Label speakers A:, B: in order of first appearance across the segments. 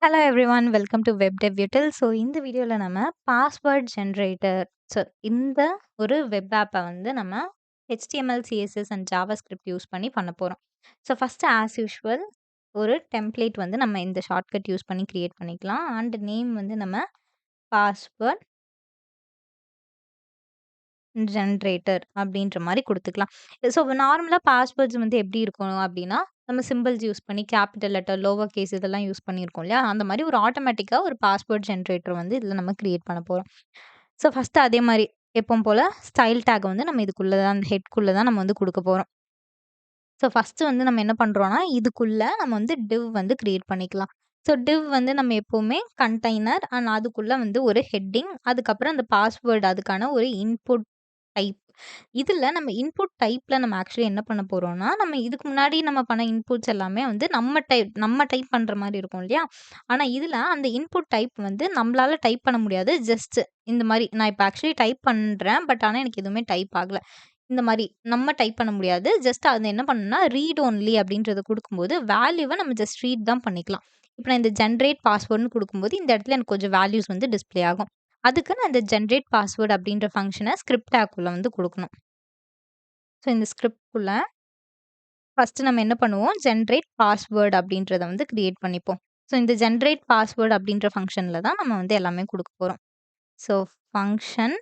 A: Hello everyone welcome to web டெவ் யூட்டில். So இந்த வீடியோவில் நம்ம பாஸ்வேர்ட் ஜென்ரேட்டர் இந்த ஒரு வெப் ஆப்பை வந்து நம்ம HTML CSS and Java script use பண்ணி பண்ண போகிறோம். ஸோ ஃபஸ்ட்டு ஆஸ் யூஷுவல் ஒரு டெம்ப்ளேட் வந்து நம்ம இந்த ஷார்ட்கட் யூஸ் பண்ணி க்ரியேட் பண்ணிக்கலாம். அண்ட் நேம் வந்து நம்ம பாஸ்வேர்ட் ஜென்ரேட்டர் அப்படின்ற மாதிரி கொடுத்துக்கலாம். ஸோ நார்மலாக பாஸ்வேர்ட்ஸ் வந்து எப்படி இருக்கணும் அப்படின்னா, நம்ம சிம்பிள்ஸ் யூஸ் பண்ணி கேபிட்டல் லெட்டர், லோவர் கேஸ் இதெல்லாம் யூஸ் பண்ணியிருக்கோம் இல்லையா? அந்த மாதிரி ஒரு ஆட்டோமேட்டிக்காக ஒரு பாஸ்வேர்ட் ஜென்ரேட்டர் வந்து இதில் நம்ம கிரியேட் பண்ண போகிறோம். ஸோ ஃபஸ்ட்டு அதே மாதிரி எப்பவும் போல் ஸ்டைல் டேக் வந்து நம்ம இதுக்குள்ளே தான், அந்த ஹெட்குள்ளே தான் நம்ம வந்து கொடுக்க போகிறோம். ஸோ ஃபஸ்ட்டு வந்து நம்ம என்ன பண்ணுறோன்னா, இதுக்குள்ளே நம்ம வந்து டிவ் வந்து கிரியேட் பண்ணிக்கலாம். ஸோ டிவ் வந்து நம்ம எப்போவுமே கண்டெய்னர் அண்ட் அதுக்குள்ளே வந்து ஒரு ஹெட்டிங், அதுக்கப்புறம் அந்த பாஸ்வேர்டு அதுக்கான ஒரு இன்புட் டைப். இதில் நம்ம இன்புட் டைப்பில் நம்ம ஆக்சுவலி என்ன பண்ண போகிறோம்னா, நம்ம இதுக்கு முன்னாடி நம்ம பண்ண இன்புட்ஸ் எல்லாமே வந்து நம்ம டைப் பண்ணுற மாதிரி இருக்கும் இல்லையா? ஆனால் இதில் அந்த இன்புட் டைப் வந்து நம்மளால டைப் பண்ண முடியாது. ஜஸ்ட் இந்த மாதிரி நான் இப்போ ஆக்சுவலி டைப் பண்ணுறேன். பட் ஆனால் எனக்கு எதுவுமே டைப் ஆகலை. இந்த மாதிரி நம்ம டைப் பண்ண முடியாது. ஜஸ்ட் அது என்ன பண்ணணும்னா, ரீட் ஒன்லி அப்படின்றத கொடுக்கும்போது வேல்யூவை நம்ம ஜஸ்ட் ரீட் தான் பண்ணிக்கலாம். இப்போ நான் இந்த ஜென்ரேட் பாஸ்வேர்டுன்னு கொடுக்கும்போது இந்த இடத்துல எனக்கு கொஞ்சம் வேல்யூஸ் வந்து டிஸ்ப்ளே ஆகும். அதுக்கு நான் இந்த ஜென்ரேட் பாஸ்வேர்ட் அப்படின்ற ஃபங்ஷனை ஸ்கிரிப்ட் டேக்குள்ள வந்து கொடுக்கணும். ஸோ இந்த ஸ்கிரிப்ட்குள்ள ஃபஸ்ட்டு நம்ம என்ன பண்ணுவோம், ஜென்ரேட் பாஸ்வேர்ட் அப்படின்றத வந்து கிரியேட் பண்ணிப்போம். ஸோ இந்த ஜென்ரேட் பாஸ்வேர்ட் அப்படின்ற ஃபங்ஷனில் தான் நம்ம வந்து எல்லாமே கொடுக்க போகிறோம். ஸோ ஃபங்ஷன்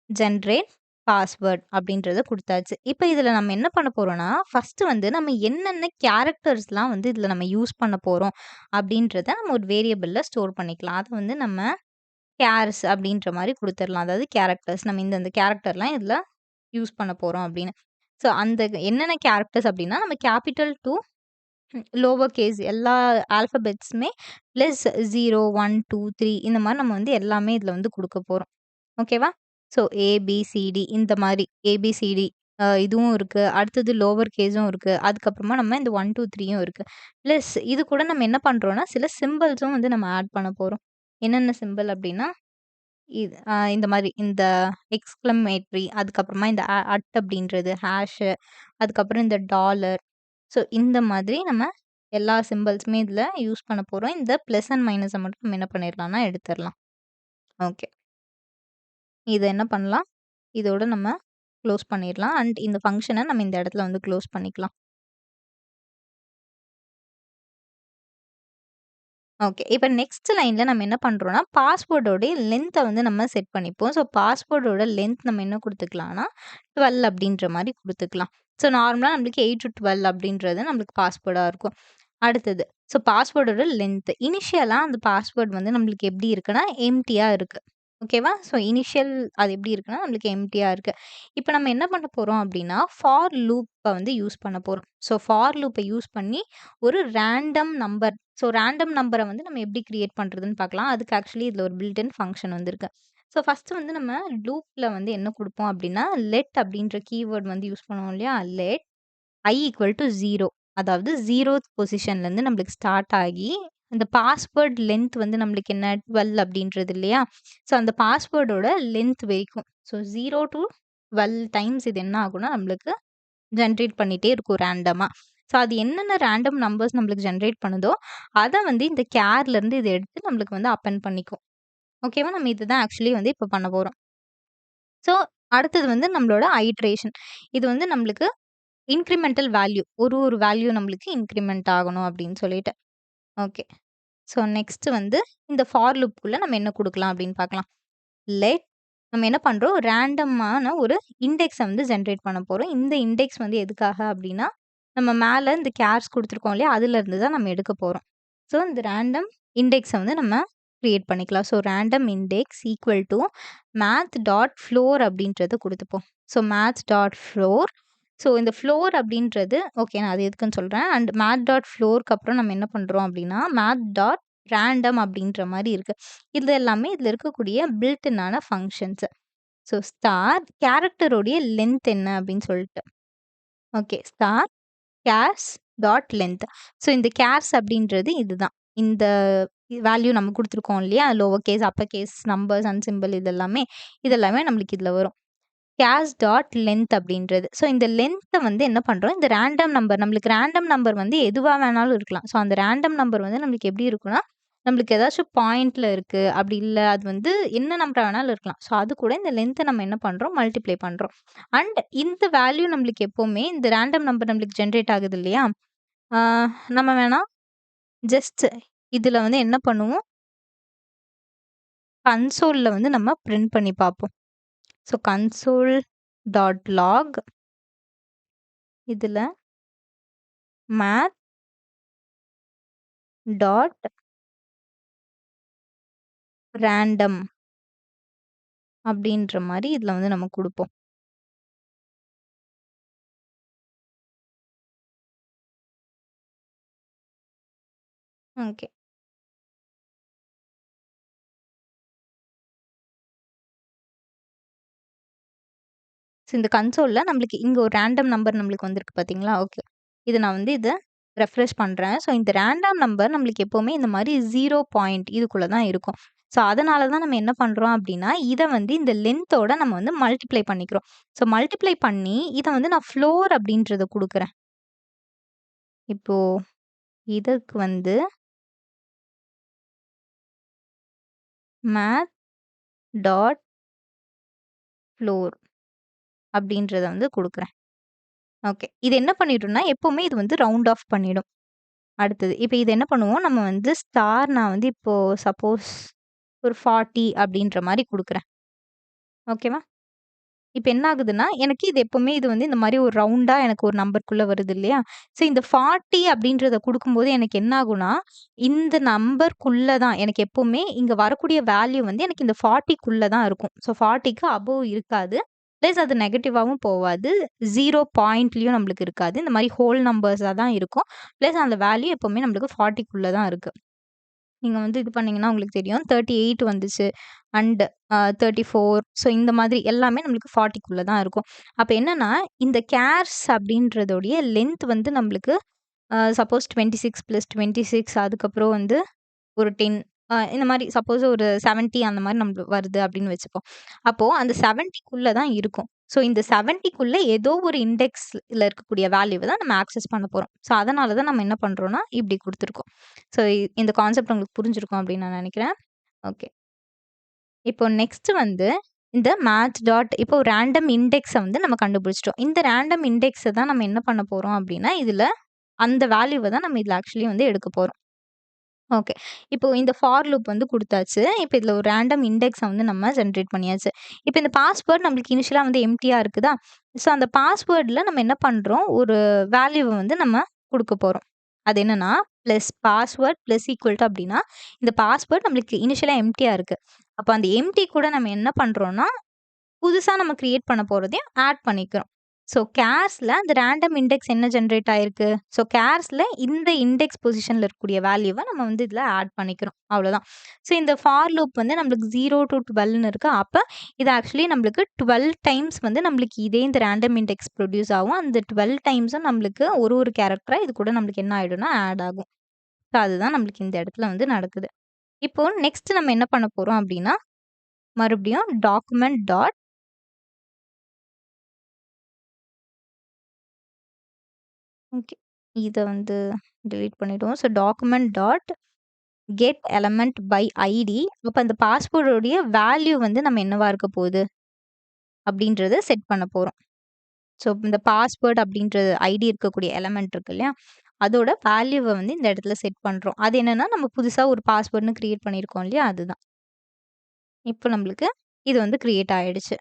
A: ஜென்ரேட் பாஸ்வேர்ட் அப்படின்றத கொடுத்தாச்சு. இப்போ இதில் நம்ம என்ன பண்ண போகிறோம்னா, ஃபஸ்ட்டு வந்து நம்ம என்னென்ன கேரக்டர்ஸ்லாம் வந்து இதில் நம்ம யூஸ் பண்ண போகிறோம் அப்படின்றத நம்ம ஒரு வேரியபிளில் ஸ்டோர் பண்ணிக்கலாம். அதை வந்து நம்ம கேர்ஸ் அப்படின்ற மாதிரி கொடுத்துடலாம். அதாவது கேரக்டர்ஸ் நம்ம இந்த கேரக்டர்லாம் இதில் யூஸ் பண்ண போகிறோம் அப்படின்னு. ஸோ அந்த என்னென்ன கேரக்டர்ஸ் அப்படின்னா, நம்ம கேபிட்டல் டூ லோவர் கேஸ் எல்லா ஆல்ஃபபெட்ஸுமே ப்ளஸ் 0, 1, 2, 3 இந்த மாதிரி நம்ம வந்து எல்லாமே இதில் வந்து கொடுக்க போகிறோம். ஓகேவா? ஸோ ஏபிசிடி இந்த மாதிரி ஏபிசிடி இதுவும் இருக்குது. அடுத்தது லோவர் கேஸும் இருக்குது. அதுக்கப்புறமா நம்ம இந்த 1, 2, 3யும் இருக்குது. ப்ளஸ் இது கூட நம்ம என்ன பண்ணுறோன்னா, சில சிம்பிள்ஸும் வந்து நம்ம ஆட் பண்ண போகிறோம். என்னென்ன சிம்பிள் அப்படின்னா, இது இந்த மாதிரி இந்த எக்ஸ்க்ளமேட்டரி, அதுக்கப்புறமா இந்த அப்படின்றது, ஹேஷு, அதுக்கப்புறம் இந்த டாலர். ஸோ இந்த மாதிரி நம்ம எல்லா சிம்பிள்ஸுமே இதில் யூஸ் பண்ண போகிறோம். இந்த ப்ளஸ் அண்ட் மைனஸை மட்டும் நம்ம என்ன பண்ணிடலாம்னா எடுத்துடலாம். ஓகே. இதை என்ன பண்ணலாம், இதோட நம்ம க்ளோஸ் பண்ணிடலாம். அண்ட் இந்த ஃபங்க்ஷனை நம்ம இந்த இடத்துல வந்து க்ளோஸ் பண்ணிக்கலாம். ஓகே. இப்போ நெக்ஸ்ட் லைனில் நம்ம என்ன பண்ணுறோம்னா, பாஸ்வேர்டோடைய லென்த்தை வந்து நம்ம செட் பண்ணிப்போம். ஸோ பாஸ்வேர்டோட லென்த் நம்ம என்ன கொடுத்துக்கலாம்னா 12 அப்படின்ற மாதிரி கொடுத்துக்கலாம். ஸோ நார்மலாக நம்மளுக்கு 8 to 12 அப்படின்றது நம்மளுக்கு பாஸ்வேர்டாக இருக்கும். அடுத்தது ஸோ பாஸ்வேர்டோட லென்த் இனிஷியலாக அந்த பாஸ்வேர்டு வந்து நம்மளுக்கு எப்படி இருக்குன்னா எம்டியாக இருக்குது. ஓகேவா? ஸோ இனிஷியல் அது எப்படி இருக்குன்னா நம்மளுக்கு எம்டியாக இருக்குது. இப்போ நம்ம என்ன பண்ண போகிறோம் அப்படின்னா, ஃபார் லூப்பை வந்து யூஸ் பண்ண போகிறோம். ஸோ ஃபார் லூப்பை யூஸ் பண்ணி ஒரு ரேண்டம் நம்பர், ஸோ ரேண்டம் நம்பரை வந்து நம்ம எப்படி கிரியேட் பண்ணுறதுன்னு பார்க்கலாம். அதுக்கு ஆக்சுவலி இதில் ஒரு பில்ட்-இன் ஃபங்க்ஷன் வந்துருக்கு. ஸோ ஃபஸ்ட்டு வந்து நம்ம லூப்பில் வந்து என்ன கொடுப்போம் அப்படின்னா, லெட் அப்படின்ற கீவேர்ட் வந்து யூஸ் பண்ணுவோம் இல்லையா? லெட் I ஈக்குவல் டு 0, அதாவது 0th பொசிஷன்லேருந்து நம்மளுக்கு ஸ்டார்ட் ஆகி அந்த பாஸ்வேர்ட் லென்த் வந்து நம்மளுக்கு என்ன 12 அப்படின்றது இல்லையா? ஸோ அந்த பாஸ்வேர்டோட லென்த் வரைக்கும். ஸோ 0 to 12 டைம்ஸ் இது என்ன ஆகும்னா நம்மளுக்கு ஜென்ரேட் பண்ணிகிட்டே இருக்கும் ரேண்டமாக. ஸோ அது என்னென்ன ரேண்டம் நம்பர்ஸ் நம்மளுக்கு ஜென்ரேட் பண்ணுதோ அதை வந்து இந்த கேர்லேருந்து இதை எடுத்து நம்மளுக்கு வந்து அப்பெண்ட் பண்ணிக்கும். ஓகேவா? நம்ம இதுதான் ஆக்சுவலி வந்து இப்போ பண்ண போகிறோம். ஸோ அடுத்தது வந்து நம்மளோட ஐட்ரேஷன். இது வந்து நம்மளுக்கு இன்க்ரிமெண்டல் வேல்யூ, ஒரு வேல்யூ நம்மளுக்கு இன்க்ரிமெண்ட் ஆகணும் அப்படின்னு சொல்லிட்டு. ஓகே. ஸோ நெக்ஸ்ட்டு வந்து இந்த ஃபார் லூப்குள்ளே நம்ம என்ன கொடுக்கலாம் அப்படின்னு பார்க்கலாம். லெட் நம்ம என்ன பண்ணுறோம், ரேண்டமான ஒரு இண்டெக்ஸை வந்து ஜென்ரேட் பண்ண போகிறோம். இந்த இண்டெக்ஸ் வந்து எதுக்காக அப்படின்னா, நம்ம மேலே இந்த கேர்ஸ் கொடுத்துருக்கோம் இல்லையா? அதுலேருந்து தான் நம்ம எடுக்க போகிறோம். ஸோ இந்த ரேண்டம் இண்டெக்ஸை வந்து நம்ம கிரியேட் பண்ணிக்கலாம். So random index equal to math dot floor அப்படின்றத கொடுத்துப்போம். So math dot floor. So இந்த ஃப்ளோர் அப்படின்றது ஓகே, நான் அது எதுக்குன்னு சொல்கிறேன். அண்ட் மேத் டாட் ஃப்ளோருக்கு அப்புறம் நம்ம என்ன பண்ணுறோம் அப்படின்னா, மேத் டாட் ரேண்டம் அப்படின்ற மாதிரி இருக்குது. இது எல்லாமே இதில் இருக்கக்கூடிய பில்ட்-இன்னான ஃபங்க்ஷன்ஸு. ஸோ ஸ்டார் கேரக்டருடைய லென்த் என்ன அப்படின்னு சொல்லிட்டு. Okay. Star CARES dot length. So இந்த கேர்ஸ் அப்படின்றது இதுதான். இந்த வேல்யூ நம்ம கொடுத்துருக்கோம் இல்லையா? Lower case, upper case, numbers and simple இதெல்லாமே நம்மளுக்கு இதில் வரும். கேஷ் டாட் லென்த் அப்படின்றது. ஸோ இந்த லென்த்த வந்து என்ன பண்றோம், இந்த ரேண்டம் நம்பர் நம்மளுக்கு ரேண்டம் நம்பர் வந்து எதுவா வேணாலும் இருக்கலாம். ஸோ அந்த ரேண்டம் நம்பர் வந்து நம்மளுக்கு எப்படி இருக்கும்னா, நம்மளுக்கு ஏதாச்சும் பாயிண்ட்ல இருக்கு. அப்படி இல்ல அது வந்து என்ன நம்பரா வேணாலும் இருக்கலாம். ஸோ அது கூட இந்த லென்த்த நம்ம என்ன பண்றோம், மல்டிப்ளை பண்றோம். அண்ட் இந்த வேல்யூ நம்மளுக்கு எப்பவுமே இந்த ரேண்டம் நம்பர் நம்மளுக்கு ஜெனரேட் ஆகுது இல்லையா? ஆ நம்ம வேணா ஜஸ்ட் இதுல வந்து என்ன பண்ணுவோம், கன்சோல்ல வந்து நம்ம பிரிண்ட் பண்ணி பார்ப்போம். ஸோ கன்சோல் டாட் லாக் இதுல மேத் டாட் ரேண்டம் அப்படின்ற மாரி இதுல வந்து நம்ம குடுப்போம். ஓகே. ஸோ இந்த கன்சோல்ல நம்மளுக்கு இங்க ஒரு ரேண்டம் நம்பர் நம்மளுக்கு வந்திருக்கு பார்த்தீங்களா? ஓகே. நான் வந்து இத ரெஃப்ரெஷ் பண்றேன். ஸோ இந்த ரேண்டம் நம்பர் நம்மளுக்கு எப்பவுமே இந்த மாரி 0 பாயிண்ட் இதுக்குள்ள தான் இருக்கும். ஸோ அதனால தான் நம்ம என்ன பண்றோம் அப்டின்னா, இத வந்து இந்த லென்த்தோட நம்ம வந்து மல்டிப்ளை பண்ணிக்கிறோம். ஸோ மல்டிப்ளை பண்ணி இத வந்து நான் ஃப்ளோர் அப்டின்றத குடுக்குறேன். இப்போ இதற்கு வந்து மேத் டாட் ஃப்ளோர் அப்டின்றத வந்து குடுக்குறேன். ஓகே. இது என்ன பண்ணிடும்னா, எப்பவுமே இது வந்து ரவுண்ட் ஆஃப் பண்ணிடும். அடுத்தது. இப்ப இது என்ன பண்ணுவோம், நம்ம வந்து ஸ்டார் நான் வந்து இப்போ சப்போஸ் ஒரு 40 அப்படின்ற மாரி குடுக்குறேன். ஓகேவா? இப்ப என்ன ஆகுதுன்னா, எனக்கு இது எப்பவுமே இது வந்து இந்த மாரி ஒரு ரவுண்டா எனக்கு ஒரு நம்பர்க்குள்ள வருது இல்லையா? ஸோ இந்த 40 அப்படின்றத குடுக்கும்போது எனக்கு என்ன ஆகும்னா, இந்த நம்பர்க்குள்ள தான் எனக்கு எப்பவுமே இங்க வரக்கூடிய வேல்யூ வந்து எனக்கு இந்த 40க்குள்ள தான் இருக்கும். ஸோ 40க்கு அபோவ் இருக்காது. பிளஸ் அது நெகட்டிவாவும் போவாது. 0 பாயிண்ட்லயும் நம்மளுக்கு இருக்காது. இந்த மாரி ஹோல் நம்பர்ஸா தான் இருக்கும். பிளஸ் அந்த வேல்யூ எப்பவுமே நம்மளுக்கு 40க்குள்ள தான் இருக்கு. நீங்க வந்து இது பண்ணீங்கன்னா உங்களுக்கு தெரியும். 38 வந்துச்சு. அண்ட் 34 ஸோ இந்த மாதிரி எல்லாமே நம்மளுக்கு 40க்குள்ள தான் இருக்கும். அப்ப என்னன்னா, இந்த கேர்ஸ் அப்படின்றதோடைய லென்த் வந்து நம்மளுக்கு சப்போஸ் 26 + 26 அதுக்கப்புறம் வந்து ஒரு 10 இந்த மாரி சப்போஸ் ஒரு 70 அந்த மாரி நம்மளுக்கு வருது அப்படின்னு வச்சுப்போம். அப்போ அந்த 70க்குள்ள தான் இருக்கும். ஸோ இந்த 70க்குள்ள ஏதோ ஒரு இண்டெக்ஸ்ல இருக்கக்கூடிய வேல்யூவ தான் நம்ம ஆக்சஸ் பண்ண போறோம். ஸோ அதனால தான் நம்ம என்ன பண்றோம்னா, இப்படி குடுத்துருக்கோம். ஸோ இந்த கான்செப்ட் உங்களுக்கு புரிஞ்சிருக்கும் அப்படின்னு நான் நெனைக்கிறேன். ஓகே. இப்போ நெக்ஸ்ட் வந்து இந்த மேட்ச் டாட் இப்போ ரேண்டம் இண்டெக்ஸ வந்து நம்ம கண்டுபிடிச்சுட்டோம். இந்த ரேண்டம் இண்டெக்ஸ தான் நம்ம என்ன பண்ண போறோம் அப்படின்னா, இதுல அந்த வேல்யூவ தான் நம்ம இதுல ஆக்சுவலி வந்து எடுக்க போறோம். ஓகே. இப்போ இந்த ஃபார் லூப் வந்து குடுத்தாச்சு. இப்ப இதுல ஒரு ரேண்டம் இண்டெக்ஸ வந்து நம்ம ஜெனரேட் பண்ணியாச்சு. இப்ப இந்த பாஸ்வேர்ட் நம்மளுக்கு இனிஷியலா வந்து எம்ப்டியா இருக்குதா? ஸோ அந்த பாஸ்வேர்ட்ல நம்ம என்ன பண்றோம், ஒரு வேல்யூவ வந்து நம்ம குடுக்க போறோம். அது என்னன்னா, plus password plus equal to அப்டின்னா, இந்த பாஸ்வேர்ட் நம்மளுக்கு இனிஷியலா எம்ப்டியா இருக்கு. அப்ப அந்த எம்ப்டி கூட நம்ம என்ன பண்றோம்னா, புதுசா நம்ம கிரியேட் பண்ண போறதையும் ஆட் பண்ணிக்கிறோம். ஸோ கேர்ஸ்ல அந்த ரேண்டம் இண்டெக்ஸ் என்ன ஜெனரேட் ஆயிருக்கு? ஸோ கேர்ஸ்ல இந்த இண்டெக்ஸ் பொசிஷன்ல இருக்கக்கூடிய வேல்யூவ நம்ம வந்து இதுல ஆட் பண்ணிக்கிறோம். அவ்வளோதான். ஸோ இந்த ஃபார் லூப் வந்து நம்மளுக்கு 0 டூ 12ன்னு இருக்கு. அப்ப இது ஆக்சுவலி நம்மளுக்கு 12 டைம்ஸ் வந்து நம்மளுக்கு இதே இந்த ரேண்டம் இண்டெக்ஸ் ப்ரொடியூஸ் ஆகும். அந்த 12 டைம்ஸும் நம்மளுக்கு ஒரு கேரக்டரா இது கூட நம்மளுக்கு என்ன ஆயிடும்னா ஆட் ஆகும். ஸோ அதுதான் நம்மளுக்கு இந்த இடத்துல வந்து நடக்குது. இப்போ நெக்ஸ்ட் நம்ம என்ன பண்ண போறோம் அப்டின்னா, மறுபடியும் டாக்குமெண்ட் டாட் ஓகே. இத வந்து டெலீட் பண்ணிடுவோம். So document dot get element by ID. அப்ப அந்த பாஸ்வேர்டோடைய வேல்யூ வந்து நம்ம என்னவா இருக்க போகுது அப்படின்றத செட் பண்ண போறோம். ஸோ இந்த பாஸ்வேர்ட் அப்படின்ற ஐடி இருக்கக்கூடிய எலிமெண்ட் இருக்கு இல்லையா? அதோட வேல்யூவ வந்து இந்த இடத்துல செட் பண்றோம். அது என்னன்னா நம்ம புதுசா ஒரு பாஸ்வேர்ட்ன்னு கிரியேட் பண்ணியிருக்கோம் இல்லையா? அதுதான். இப்போ நம்மளுக்கு இது வந்து கிரியேட் ஆயிடுச்சு.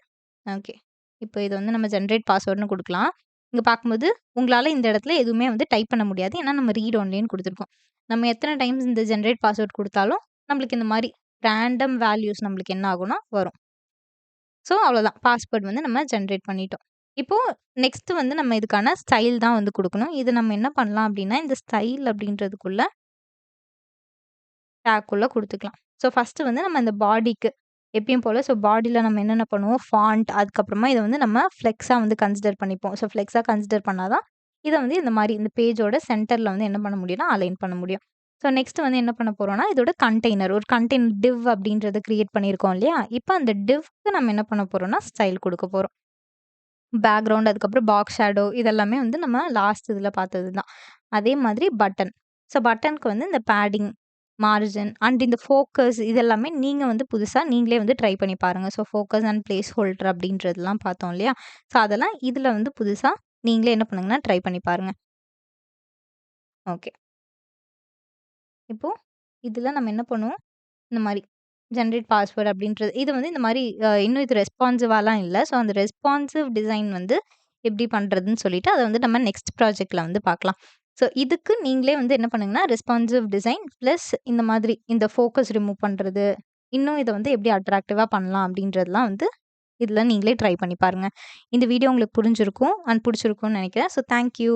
A: ஓகே. இப்போ இது வந்து நம்ம ஜெனரேட் பாஸ்வேர்ட்ன்னு குடுக்கலாம். இங்க பார்க்கும்போது, உங்களால இந்த இடத்துல எதுவுமே வந்து டைப் பண்ண முடியாது. ஏன்னா நம்ம ரீட் ஒன்லின்னு குடுத்துருக்கோம். நம்ம எத்தன டைம்ஸ் இந்த ஜெனரேட் பாஸ்வேர்ட் குடுத்தாலும், நம்மளுக்கு இந்த மாரி ரேண்டம் வேல்யூஸ் நம்மளுக்கு என்ன ஆகும்னா வரும். ஸோ அவ்வளோதான். பாஸ்வேர்ட் வந்து நம்ம ஜெனரேட் பண்ணிட்டோம். இப்போ நெக்ஸ்ட் வந்து நம்ம இதுக்கான ஸ்டைல் தான் வந்து குடுக்கணும். இது நம்ம என்ன பண்ணலாம் அப்டின்னா, இந்த ஸ்டைல் அப்டின்றதுக்குள்ள டேக்குள்ள குடுத்துக்கலாம். ஸோ ஃபர்ஸ்ட்டு வந்து நம்ம இந்த பாடிக்கு எப்பயும் போல பாடியில நம்ம என்னென்ன பண்ணுவோம், ஃபாண்ட் அதுக்கப்புறமா இத வந்து நம்ம ஃப்ளெக்ஸா வந்து கன்சிடர் பண்ணிப்போம். ஃப்ளெக்ஸா கன்சிடர் பண்ணா தான், இத வந்து இந்த மாரி இந்த பேஜோட சென்டர்ல வந்து என்ன பண்ண முடியும்னா, அலைன் பண்ண முடியும். நெக்ஸ்ட் வந்து என்ன பண்ண போறோம்னா, இதோட கண்டெய்னர் ஒரு கண்டெய்னர் டிவ் அப்படின்றத கிரியேட் பண்ணியிருக்கோம் இல்லையா? இப்ப அந்த டிவ்க்கு நம்ம என்ன பண்ண போறோம்னா, ஸ்டைல் குடுக்க போறோம். பேக்கிரவுண்ட், அதுக்கப்புறம் பாக்ஸ் ஷேடோ இதெல்லாமே வந்து நம்ம லாஸ்ட் இதில பார்த்தது தான். அதே மாதிரி பட்டன். ஸோ பட்டனுக்கு வந்து இந்த பேடிங், மார்ஜின் அண்ட் இந்த ஃபோக்கஸ் இதெல்லாமே நீங்க வந்து புதுசா நீங்களே வந்து ட்ரை பண்ணி பாருங்க. So focus and place holder அப்படின்றதெல்லாம் பார்த்தோம் இல்லையா? ஸோ அதெல்லாம் இதில வந்து புதுசா நீங்களே என்ன பண்ணுங்கன்னா, ட்ரை பண்ணி பாருங்க. ஓகே. இப்போ இதில நம்ம என்ன பண்ணுவோம், இந்த மாரி ஜெனரேட் பாஸ்வேர்ட் அப்படின்றது இது வந்து இந்த மாரி இன்னும் இது ரெஸ்பான்சிவாலாம் இல்ல. ஸோ அந்த ரெஸ்பான்சிவ் டிசைன் வந்து எப்படி பண்றதுன்னு சொல்லிட்டு, அத வந்து நம்ம நெக்ஸ்ட் ப்ராஜெக்ட்ல வந்து பார்க்கலாம். ஸோ இதுக்கு நீங்களே வந்து என்ன பண்ணுங்கன்னா, ரெஸ்பான்சிவ் டிசைன் பிளஸ் இந்த மாதிரி இந்த ஃபோக்கஸ் ரிமூவ் பண்றது, இன்னும் இத வந்து எப்படி அட்ராக்டிவா பண்ணலாம் அப்படின்றதெல்லாம் வந்து இதில நீங்களே ட்ரை பண்ணி பாருங்க. இந்த வீடியோ உங்களுக்கு புரிஞ்சிருக்கும் அண்ட் புடிச்சிருக்கும்னு நெனைக்கிறேன். So thank you.